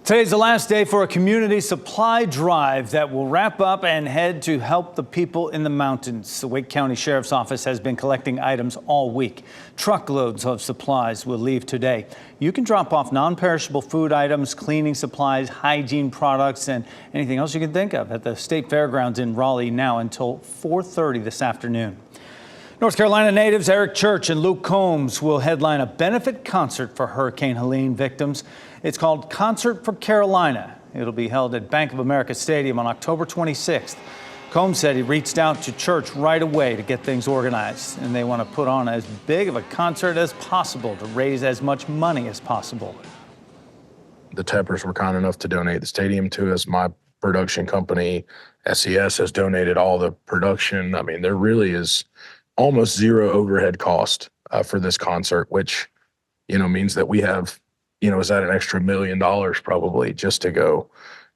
Today's the last day for a community supply drive that will wrap up and head to help the people in the mountains. The Wake County Sheriff's Office has been collecting items all week. Truckloads of supplies will leave today. You can drop off non-perishable food items, cleaning supplies, hygiene products, and anything else you can think of at the State Fairgrounds in Raleigh now until 4:30 this afternoon. North Carolina natives Eric Church and Luke Combs will headline a benefit concert for Hurricane Helene victims. It's called Concert for Carolina. It'll be held at Bank of America Stadium on October 26th. Combs said he reached out to Church right away to get things organized, and they want to put on as big of a concert as possible to raise as much money as possible. The Teppers were kind enough to donate the stadium to us. My production company, SES, has donated all the production. I mean, there really is almost zero overhead cost for this concert, which, means that we have, is that an extra $1 million probably just to go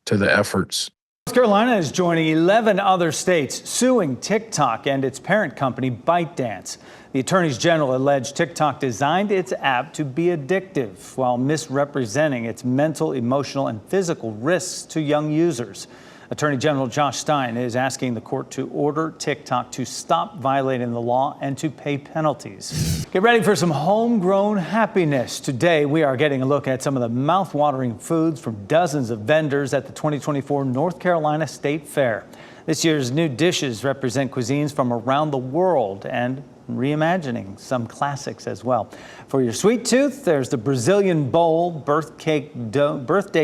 to the efforts. North Carolina is joining 11 other states suing TikTok and its parent company, ByteDance. The attorneys general alleged TikTok designed its app to be addictive while misrepresenting its mental, emotional, and physical risks to young users. Attorney General Josh Stein is asking the court to order TikTok to stop violating the law and to pay penalties. Get ready for some homegrown happiness. Today, we are getting a look at some of the mouth-watering foods from dozens of vendors at the 2024 North Carolina State Fair. This year's new dishes represent cuisines from around the world and reimagining some classics as well. For your sweet tooth, there's the Brazilian bowl, birthday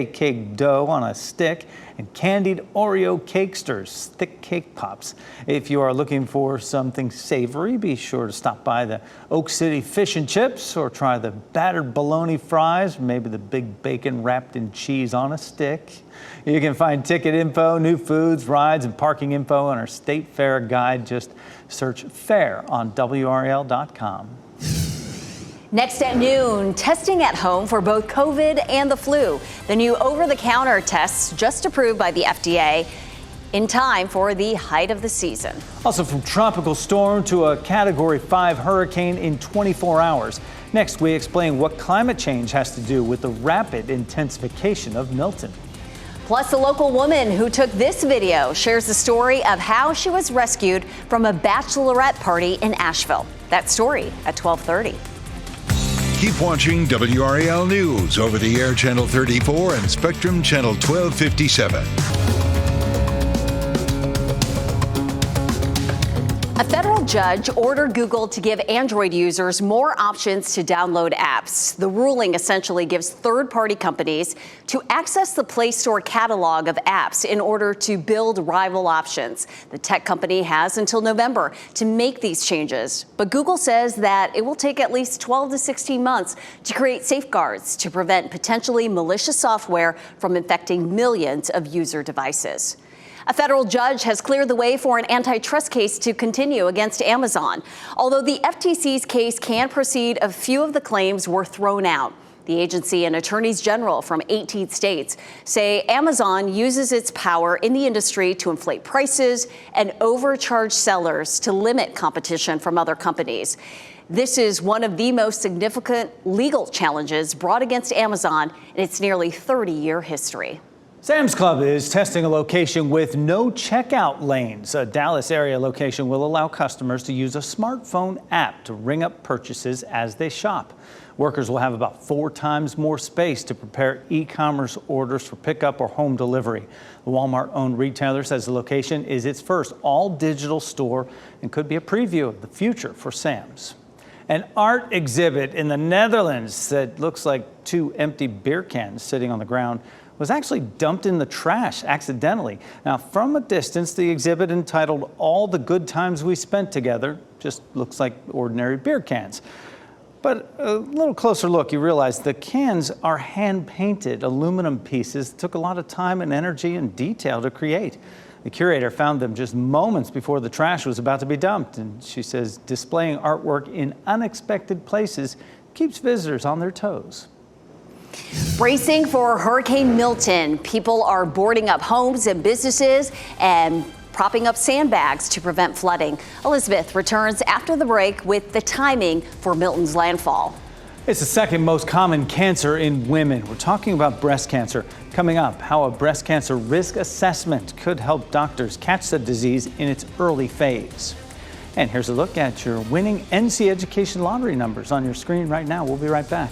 cake dough on a stick, and candied Oreo cakesters, thick cake pops. If you are looking for something savory, be sure to stop by the Oak City Fish and Chips or try the battered bologna fries, maybe the big bacon wrapped in cheese on a stick. You can find ticket info, new foods, rides, and parking info on our State Fair guide. Just search FAIR on WRAL.com. Next at noon, testing at home for both COVID and the flu. The new over-the-counter tests just approved by the FDA in time for the height of the season. Also, from tropical storm to a Category 5 hurricane in 24 hours. Next, we explain what climate change has to do with the rapid intensification of Milton. Plus, a local woman who took this video shares the story of how she was rescued from a bachelorette party in Asheville. That story at 12:30. Keep watching WRAL News over the air Channel 34 and Spectrum Channel 1257. A federal judge ordered Google to give Android users more options to download apps. The ruling essentially gives third-party companies to access the Play Store catalog of apps in order to build rival options. The tech company has until November to make these changes, but Google says that it will take at least 12 to 16 months to create safeguards to prevent potentially malicious software from infecting millions of user devices. A federal judge has cleared the way for an antitrust case to continue against Amazon. Although the FTC's case can proceed, a few of the claims were thrown out. The agency and attorneys general from 18 states say Amazon uses its power in the industry to inflate prices and overcharge sellers to limit competition from other companies. This is one of the most significant legal challenges brought against Amazon in its nearly 30-year history. Sam's Club is testing a location with no checkout lanes. A Dallas area location will allow customers to use a smartphone app to ring up purchases as they shop. Workers will have about 4 times more space to prepare e-commerce orders for pickup or home delivery. The Walmart-owned retailer says the location is its first all-digital store and could be a preview of the future for Sam's. An art exhibit in the Netherlands that looks like 2 empty beer cans sitting on the ground was actually dumped in the trash accidentally. Now, from a distance, the exhibit entitled "All the Good Times We Spent Together" just looks like ordinary beer cans. But a little closer look, you realize the cans are hand-painted aluminum pieces that took a lot of time and energy and detail to create. The curator found them just moments before the trash was about to be dumped, and she says displaying artwork in unexpected places keeps visitors on their toes. Bracing for Hurricane Milton, people are boarding up homes and businesses and propping up sandbags to prevent flooding. Elizabeth returns after the break with the timing for Milton's landfall. It's the second most common cancer in women. We're talking about breast cancer. Coming up, how a breast cancer risk assessment could help doctors catch the disease in its early phase. And here's a look at your winning NC Education lottery numbers on your screen right now. We'll be right back.